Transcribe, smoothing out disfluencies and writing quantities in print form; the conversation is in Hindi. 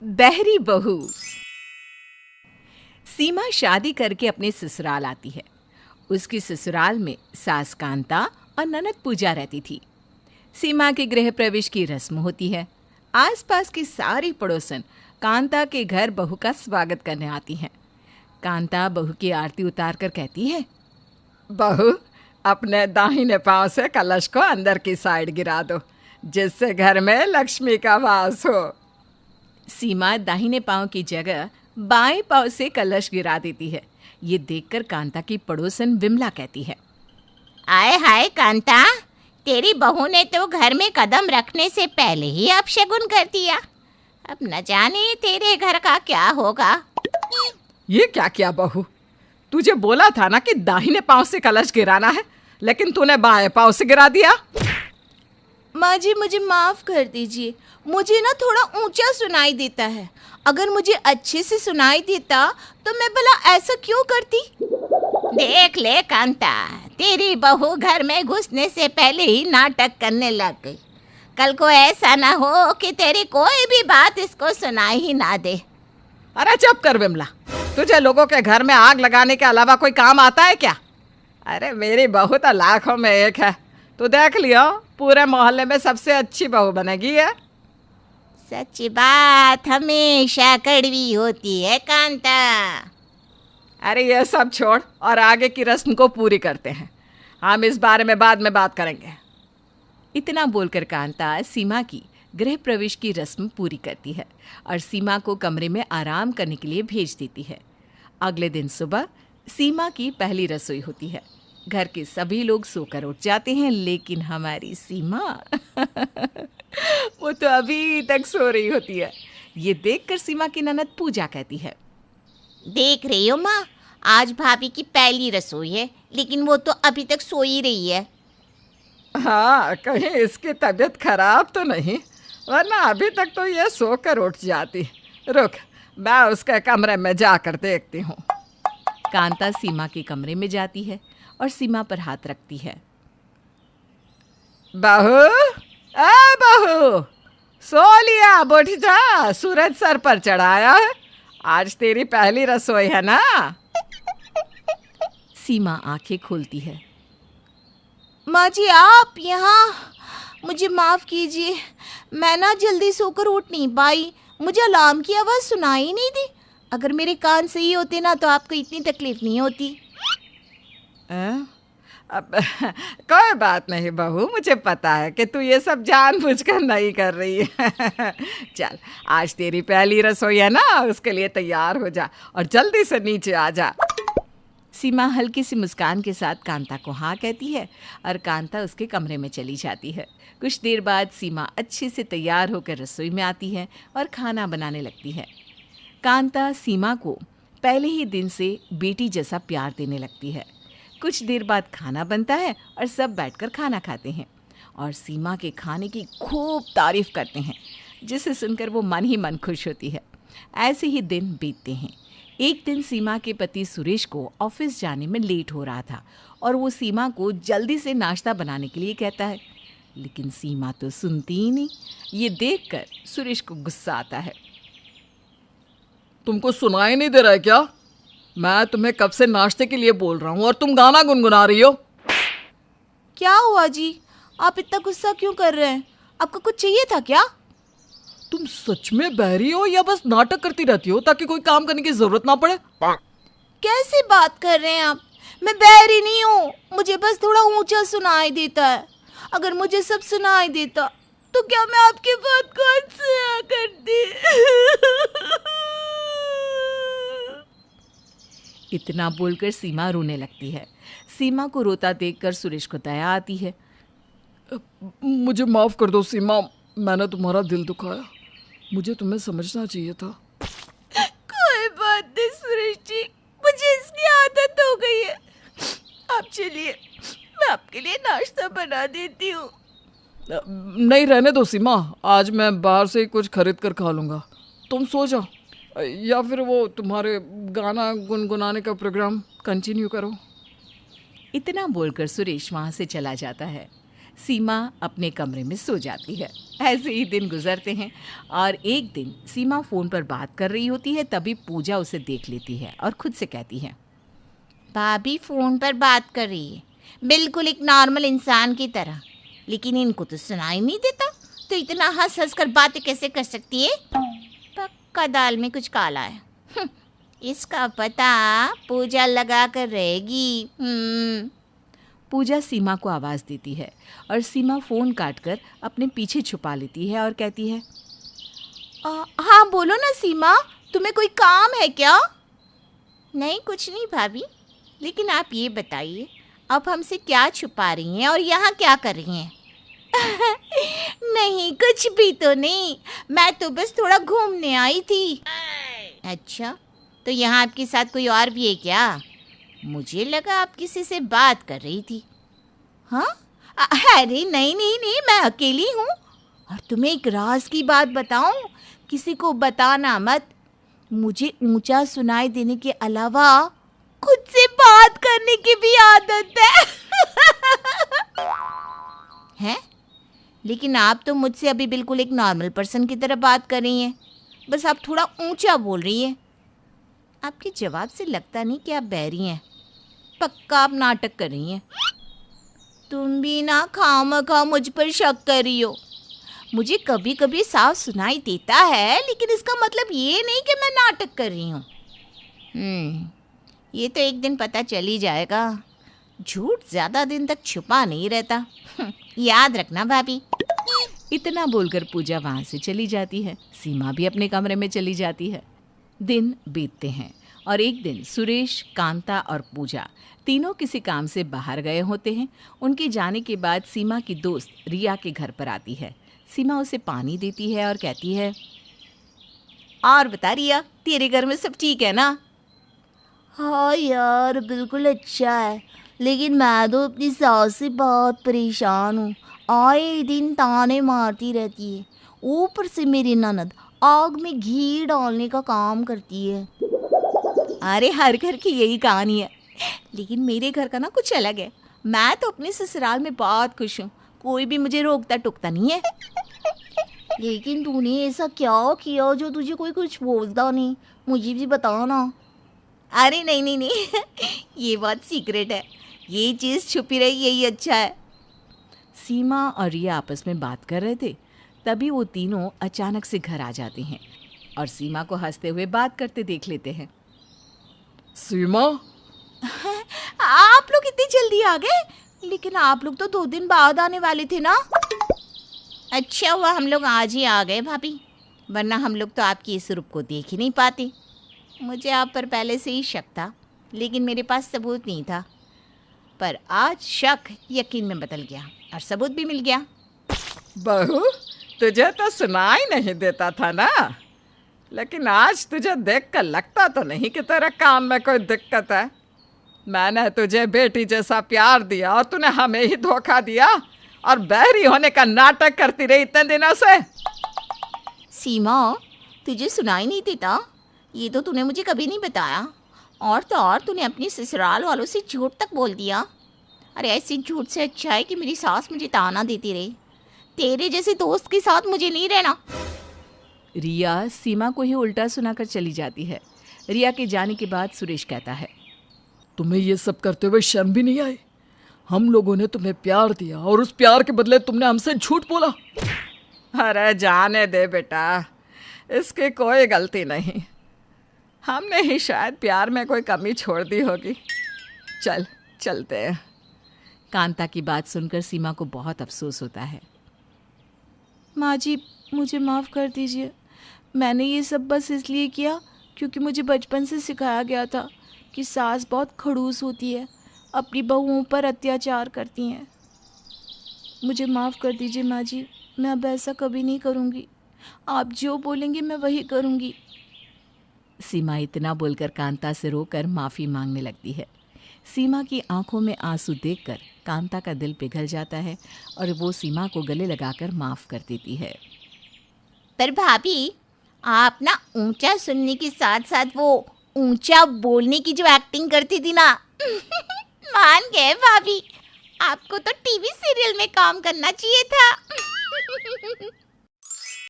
बहरी बहू। सीमा शादी करके अपने ससुराल आती है। उसकी ससुराल में सास कांता और ननद पूजा रहती थी। सीमा के गृह प्रवेश की रस्म होती है। आसपास की सारी पड़ोसन कांता के घर बहू का स्वागत करने आती हैं। कांता बहू की आरती उतार कर कहती है, बहू, अपने दाहिने पांव से कलश को अंदर की साइड गिरा दो, जिससे घर में लक्ष्मी का वास हो। सीमा दाहिने पांव की जगह बाएं पांव से कलश गिरा देती है। ये देखकर कांता की पड़ोसन विमला कहती है, आए हाय कांता, तेरी बहू ने तो घर में कदम रखने से पहले ही अपशगुन कर दिया। अब न जाने तेरे घर का क्या होगा। ये क्या किया बहू? तुझे बोला था ना कि दाहिने पांव से कलश गिराना है, लेकिन तूने बाएं पांव से गिरा दिया। माँ जी, मुझे माफ़ कर दीजिए। मुझे ना थोड़ा ऊंचा सुनाई देता है। अगर मुझे अच्छे से सुनाई देता तो मैं भला ऐसा क्यों करती। देख ले कांता, तेरी बहू घर में घुसने से पहले ही नाटक करने लग गई। कल को ऐसा ना हो कि तेरी कोई भी बात इसको सुनाई ही ना दे। अरे चुप कर विमला, तुझे लोगों के घर में आग लगाने के अलावा कोई काम आता है क्या? अरे मेरी बहू तो लाखों में एक है। तू देख लियो, पूरे मोहल्ले में सबसे अच्छी बहू बनेगी है। सच्ची बात हमेशा कड़वी होती है कांता। अरे ये सब छोड़ और आगे की रस्म को पूरी करते हैं। हम इस बारे में बाद में बात करेंगे। इतना बोलकर कांता सीमा की गृह प्रवेश की रस्म पूरी करती है और सीमा को कमरे में आराम करने के लिए भेज देती है। अगले दिन सुबह सीमा की पहली रसोई होती है। घर के सभी लोग सोकर उठ जाते हैं, लेकिन हमारी सीमा वो तो अभी तक सो रही होती है। ये देखकर सीमा की ननद पूजा कहती है, देख रही हो माँ, आज भाभी की पहली रसोई है, लेकिन वो तो अभी तक सो ही रही है। हाँ, कहीं इसकी तबीयत खराब तो नहीं, वरना अभी तक तो ये सोकर उठ जाती। रुक, मैं उसके कमरे में जाकर देखती हूँ। कांता सीमा के कमरे में जाती है और सीमा पर हाथ रखती है। बहू, बहू, सो लिया? उठ जा, सूरज सर पर चढ़ाया है। आज तेरी पहली रसोई है ना? सीमा आंखें खोलती है। माँ जी, आप यहाँ? मुझे माफ़ कीजिए, मैं ना जल्दी सोकर उठ नहीं पाई। मुझे अलार्म की आवाज़ सुनाई नहीं दी। अगर मेरे कान सही होते ना तो आपको इतनी तकलीफ़ नहीं होती। अब कोई बात नहीं बहू, मुझे पता है कि तू ये सब जानबूझकर नहीं कर रही है। चल, आज तेरी पहली रसोई है ना, उसके लिए तैयार हो जा और जल्दी से नीचे आ जा। सीमा हल्की सी मुस्कान के साथ कांता को हाँ कहती है और कांता उसके कमरे में चली जाती है। कुछ देर बाद सीमा अच्छे से तैयार होकर रसोई में आती है और खाना बनाने लगती है। कांता सीमा को पहले ही दिन से बेटी जैसा प्यार देने लगती है। कुछ देर बाद खाना बनता है और सब बैठकर खाना खाते हैं और सीमा के खाने की खूब तारीफ करते हैं, जिसे सुनकर वो मन ही मन खुश होती है। ऐसे ही दिन बीतते हैं। एक दिन सीमा के पति सुरेश को ऑफिस जाने में लेट हो रहा था और वो सीमा को जल्दी से नाश्ता बनाने के लिए कहता है, लेकिन सीमा तो सुनती ही नहीं। ये देखकर सुरेश को गुस्सा आता है। तुमको सुनाई नहीं दे रहा है क्या? मैं तुम्हें कब से नाश्ते के लिए बोल रहा हूँ और तुम गाना गुनगुना रही हो। क्या हुआ जी? आप इतना गुस्सा क्यों कर रहे हैं? आपको कुछ चाहिए था क्या? तुम सच में बहरी हो या बस नाटक करती रहती हो ताकि कोई काम करने की जरूरत ना पड़े? कैसी बात कर रहे हैं आप? मैं बहरी नहीं हूँ, मुझे बस थोड़ा ऊंचा सुनाई देता है। अगर मुझे सब सुनाई देता तो क्या मैं आपकी बात को अनसुना करती? इतना बोलकर सीमा रोने लगती है। सीमा को रोता देखकर सुरेश को दया आती है। मुझे माफ कर दो सीमा, मैंने तुम्हारा दिल दुखाया। मुझे तुम्हें समझना चाहिए था। कोई बात नहीं सुरेश जी, मुझे इसकी आदत हो गई है। आप चलिए, मैं आपके लिए नाश्ता बना देती हूँ। नहीं, रहने दो सीमा, आज मैं बाहर से कुछ खरीद कर खा लूँगा। तुम सो जाओ या फिर वो तुम्हारे गाना गुनगुनाने का प्रोग्राम कंटिन्यू करो। इतना बोलकर सुरेश वहाँ से चला जाता है। सीमा अपने कमरे में सो जाती है। ऐसे ही दिन गुजरते हैं और एक दिन सीमा फ़ोन पर बात कर रही होती है, तभी पूजा उसे देख लेती है और खुद से कहती है, भाभी फ़ोन पर बात कर रही है, बिल्कुल एक नॉर्मल इंसान की तरह, लेकिन इनको तो सुनाई नहीं देता, तो इतना हंस हंस कर बातें कैसे कर सकती है? पक्का दाल में कुछ काला है। इसका पता पूजा लगा कर रहेगी। पूजा सीमा को आवाज़ देती है और सीमा फ़ोन काटकर अपने पीछे छुपा लेती है और कहती है, हाँ बोलो ना सीमा, तुम्हें कोई काम है क्या? नहीं, कुछ नहीं भाभी, लेकिन आप ये बताइए, अब हमसे क्या छुपा रही हैं और यहाँ क्या कर रही हैं? नहीं, कुछ भी तो नहीं, मैं तो बस थोड़ा घूमने आई थी। अच्छा, तो यहाँ आपके साथ कोई और भी है क्या? मुझे लगा आप किसी से बात कर रही थी। हाँ? अरे नहीं नहीं नहीं, मैं अकेली हूँ। और तुम्हें एक राज की बात बताऊँ, किसी को बताना मत। मुझे ऊंचा सुनाई देने के अलावा खुद से बात करने की भी आदत है। हैं? लेकिन आप तो मुझसे अभी बिल्कुल एक नॉर्मल पर्सन की तरह बात कर रही हैं, बस आप थोड़ा ऊंचा बोल रही हैं। आपके जवाब से लगता नहीं कि आप बहरी हैं, पक्का आप नाटक कर रही हैं। तुम भी ना खामखा मुझ पर शक कर रही हो। मुझे कभी कभी साफ सुनाई देता है, लेकिन इसका मतलब ये नहीं कि मैं नाटक कर रही हूँ। ये तो एक दिन पता चल ही जाएगा। झूठ ज़्यादा दिन तक छुपा नहीं रहता, याद रखना भाभी। इतना बोलकर पूजा वहाँ से चली जाती है। सीमा भी अपने कमरे में चली जाती है। दिन बीतते हैं और एक दिन सुरेश, कांता और पूजा तीनों किसी काम से बाहर गए होते हैं। उनके जाने के बाद सीमा की दोस्त रिया के घर पर आती है। सीमा उसे पानी देती है और कहती है, और बता रिया, तेरे घर में सब ठीक है ना? हाँ यार, बिल्कुल अच्छा है, लेकिन मैं तो अपनी सास से बहुत परेशान हूँ। आए दिन ताने मारती रहती है, ऊपर से मेरी ननद आग में घी डालने का काम करती है। अरे हर घर की यही कहानी है, लेकिन मेरे घर का ना कुछ अलग है। मैं तो अपने ससुराल में बहुत खुश हूँ, कोई भी मुझे रोकता टोकता नहीं है। लेकिन तूने ऐसा क्या किया जो तुझे कोई कुछ बोलता नहीं? मुझे भी बताओ ना। अरे नहीं नहीं नहीं, ये बहुत सीक्रेट है, ये चीज़ छुपी रही यही अच्छा है। सीमा और रिया आपस में बात कर रहे थे, तभी वो तीनों अचानक से घर आ जाते हैं और सीमा को हंसते हुए बात करते देख लेते हैं। सीमा, आप लोग इतनी जल्दी आ गए? लेकिन आप लोग तो 2 दिन बाद आने वाले थे ना? अच्छा हुआ हम लोग आज ही आ गए भाभी, वरना हम लोग तो आपकी इस रूप को देख ही नहीं पाते। मुझे आप पर पहले से ही शक था, लेकिन मेरे पास सबूत नहीं था। पर आज शक यकीन में बदल गया और सबूत भी मिल गया। बहू, तुझे तो सुनाई नहीं देता था ना, लेकिन आज तुझे देखकर लगता तो नहीं कि तेरे कान में कोई दिक्कत है। मैंने तुझे बेटी जैसा प्यार दिया और तूने हमें ही धोखा दिया और बहरी होने का नाटक करती रही इतने दिनों से। सीमा, तुझे सुनाई नहीं देता? ये तो तूने मुझे कभी नहीं बताया। और तो और तूने अपनी ससुराल वालों से झूठ तक बोल दिया। अरे ऐसी झूठ से अच्छा है कि मेरी सास मुझे ताना देती रही। तेरे जैसे दोस्त के साथ मुझे नहीं रहना। रिया सीमा को ही उल्टा सुनाकर चली जाती है। रिया के जाने के बाद सुरेश कहता है, तुम्हें ये सब करते हुए शर्म भी नहीं आई? हम लोगों ने तुम्हें प्यार दिया और उस प्यार के बदले तुमने हमसे झूठ बोला। अरे जाने दे बेटा, इसकी कोई गलती नहीं। हमने ही शायद प्यार में कोई कमी छोड़ दी होगी। चल चलते हैं। कांता की बात सुनकर सीमा को बहुत अफसोस होता है। माँ जी, मुझे माफ़ कर दीजिए। मैंने ये सब बस इसलिए किया क्योंकि मुझे बचपन से सिखाया गया था कि सास बहुत खड़ूस होती है, अपनी बहुओं पर अत्याचार करती हैं। मुझे माफ़ कर दीजिए माँ जी, मैं अब ऐसा कभी नहीं करूँगी। आप जो बोलेंगे मैं वही करूँगी। सीमा इतना बोलकर कांता से रोकर माफ़ी मांगने लगती है। सीमा की आंखों में आंसू देखकर कांता का दिल पिघल जाता है और वो सीमा को गले लगाकर माफ़ कर देती है। पर भाभी, आप ना ऊंचा सुनने के साथ साथ वो ऊंचा बोलने की जो एक्टिंग करती थी ना, मान गए भाभी, आपको तो टीवी सीरियल में काम करना चाहिए था।